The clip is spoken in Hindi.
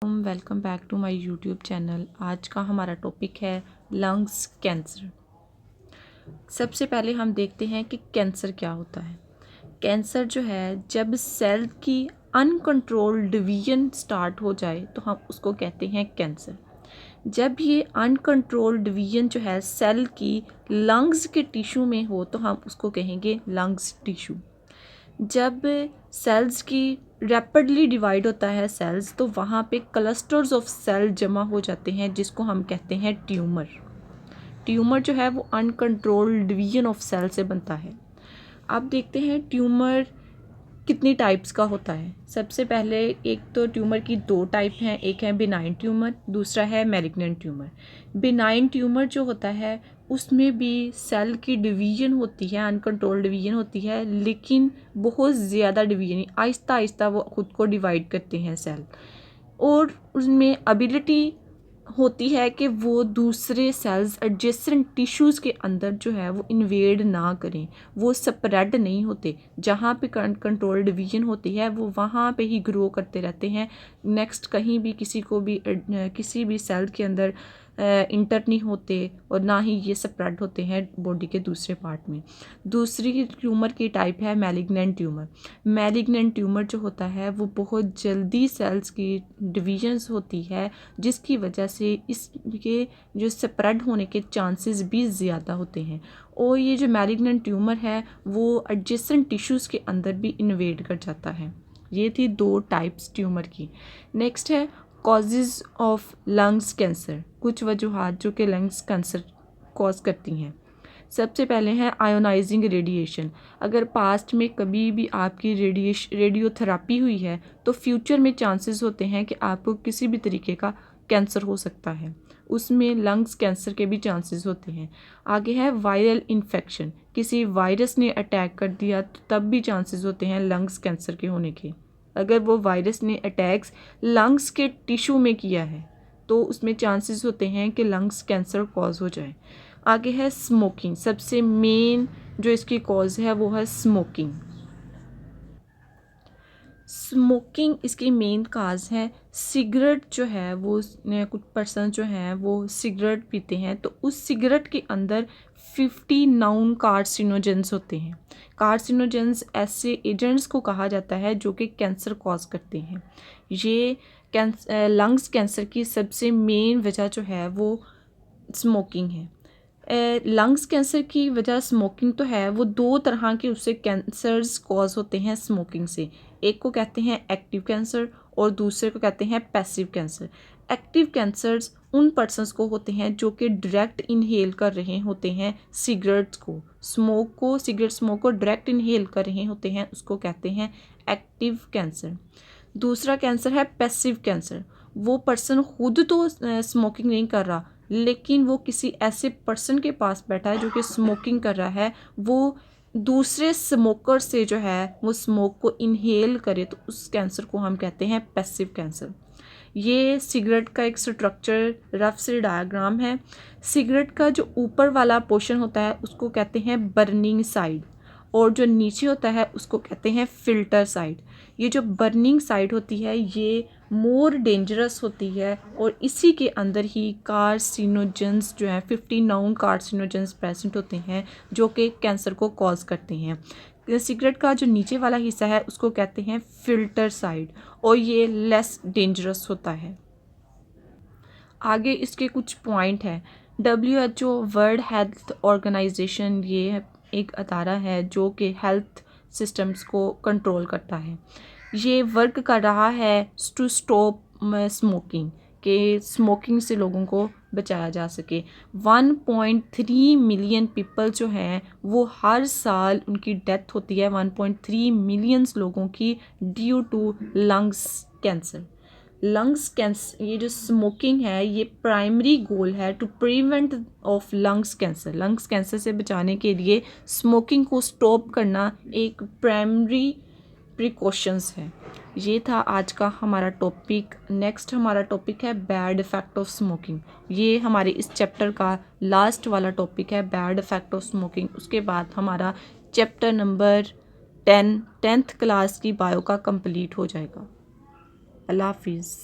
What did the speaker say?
Welcome back to my YouTube channel. आज का हमारा टॉपिक है लंग्स कैंसर। सबसे पहले हम देखते हैं कि कैंसर क्या होता है। कैंसर जो है, जब सेल की अनकंट्रोल्ड डिवीजन स्टार्ट हो जाए तो हम उसको कहते हैं कैंसर। जब ये अनकंट्रोल्ड डिवीजन जो है सेल की लंग्स के टिश्यू में हो तो हम उसको कहेंगे लंग्स टिश्यू। जब सेल्स की रैपिडली डिवाइड होता है सेल्स, तो वहाँ पे क्लस्टर्स ऑफ सेल जमा हो जाते हैं जिसको हम कहते हैं ट्यूमर। ट्यूमर जो है वो अनकंट्रोल्ड डिवीजन ऑफ सेल से बनता है। अब देखते हैं ट्यूमर कितनी टाइप्स का होता है। सबसे पहले एक तो ट्यूमर की दो टाइप हैं, एक है बिनाइन ट्यूमर, दूसरा है मैलिग्नेंट ट्यूमर। बिनाइन ट्यूमर जो होता है उसमें भी सेल की डिवीजन होती है, अनकंट्रोल्ड डिवीजन होती है, लेकिन बहुत ज़्यादा डिवीजन, आहिस्ता आहिस्ता वो खुद को डिवाइड करते हैं सेल, और उसमें एबिलिटी होती है कि वो दूसरे सेल्स एडजेसेंट टिश्यूज़ के अंदर जो है वो इन्वेड ना करें, वो स्प्रेड नहीं होते। जहाँ पे कंट्रोल डिवीजन होती है वो वहाँ पे ही ग्रो करते रहते हैं। नेक्स्ट कहीं भी किसी भी सेल के अंदर इंटर नहीं होते, और ना ही ये स्प्रेड होते हैं बॉडी के दूसरे पार्ट में। दूसरी ट्यूमर की टाइप है मैलिग्नेंट ट्यूमर। मैलिग्नेंट ट्यूमर जो होता है वो बहुत जल्दी सेल्स की डिवीजन्स होती है, जिसकी वजह से इसके जो स्प्रेड होने के चांसेस भी ज़्यादा होते हैं, और ये जो मैलिग्नेंट ट्यूमर है वो एडजेसेंट टिश्यूज़ के अंदर भी इन्वेड कर जाता है। ये थी दो टाइप्स ट्यूमर की। नेक्स्ट है कॉजेज़ ऑफ लंग्स कैंसर, कुछ वजूहात जो कि लंग्स कैंसर कॉज करती हैं। सबसे पहले है आयोनाइजिंग रेडिएशन। अगर पास्ट में कभी भी आपकी रेडियोथेरापी हुई है तो फ्यूचर में चांसेस होते हैं कि आपको किसी भी तरीके का कैंसर हो सकता है, उसमें लंग्स कैंसर के भी चांसेस होते हैं। आगे है वायरल इन्फेक्शन, किसी वायरस ने अटैक कर दिया तो तब भी चांसेस होते हैं लंग्स कैंसर के होने के। अगर वो वायरस ने अटैक्स लंग्स के टिश्यू में किया है तो उसमें चांसेस होते हैं कि लंग्स कैंसर कॉज हो जाए। आगे है स्मोकिंग, सबसे मेन जो इसकी कॉज है वो है स्मोकिंग। स्मोकिंग इसकी मेन काज है। सिगरेट जो है वो कुछ पर्सन जो हैं वो सिगरेट पीते हैं तो उस सिगरेट के अंदर 50 नाउन कार्सिनोजेंस होते हैं। कार्सिनोजेंस ऐसे एजेंट्स को कहा जाता है जो कि कैंसर कॉज करते हैं। ये लंग्स कैंसर की सबसे मेन वजह जो है वो स्मोकिंग है। लंग्स कैंसर की वजह स्मोकिंग तो है, वो दो तरह के उससे कैंसर्स कॉज होते हैं स्मोकिंग से। एक को कहते हैं एक्टिव कैंसर और दूसरे को कहते हैं पैसिव कैंसर। एक्टिव कैंसर्स उन पर्सनस को होते हैं जो कि डायरेक्ट इनहेल कर रहे होते हैं सिगरेट स्मोक को डायरेक्ट इनहेल कर रहे होते हैं, उसको कहते हैं एक्टिव कैंसर। दूसरा कैंसर है पैसिव कैंसर। वो पर्सन खुद तो स्मोकिंग नहीं कर रहा, लेकिन वो किसी ऐसे पर्सन के पास बैठा है जो कि स्मोकिंग कर रहा है, वो दूसरे स्मोकर से जो है वो स्मोक को इनहेल करे, तो उस कैंसर को हम कहते हैं पैसिव कैंसर। ये सिगरेट का एक स्ट्रक्चर रफ से डायग्राम है। सिगरेट का जो ऊपर वाला पोर्शन होता है उसको कहते हैं बर्निंग साइड, और जो नीचे होता है उसको कहते हैं फिल्टर साइड। ये जो बर्निंग साइड होती है ये मोर डेंजरस होती है, और इसी के अंदर ही कार्सिनोजेंस जो है 50 नाउन कार्सिनोजेंस प्रेजेंट होते हैं जो कि कैंसर को कॉज करते हैं। सिगरेट का जो नीचे वाला हिस्सा है उसको कहते हैं फिल्टर साइड, और ये लेस डेंजरस होता है। आगे इसके कुछ पॉइंट हैं। WHO वर्ल्ड हेल्थ ऑर्गेनाइजेशन ये एक अदारा है जो कि हेल्थ सिस्टम्स को कंट्रोल करता है। ये वर्क कर रहा है टू स्टॉप स्मोकिंग, के स्मोकिंग से लोगों को बचाया जा सके। 1.3 मिलियन पीपल जो हैं वो हर साल उनकी डेथ होती है, 1.3 मिलियंस लोगों की, due to lungs cancer. Lungs cancer, ये जो स्मोकिंग है ये प्राइमरी गोल है to prevent of lungs cancer. Lungs cancer से बचाने के लिए स्मोकिंग को स्टॉप करना एक प्राइमरी प्रिकॉशंस है। ये था आज का हमारा टॉपिक। नेक्स्ट हमारा टॉपिक है बैड इफ़ेक्ट ऑफ स्मोकिंग। ये हमारे इस चैप्टर का लास्ट वाला टॉपिक है, बैड इफ़ेक्ट ऑफ स्मोकिंग। उसके बाद हमारा चैप्टर नंबर 10th क्लास की बायो का कंप्लीट हो जाएगा। अल्लाह हाफिज़।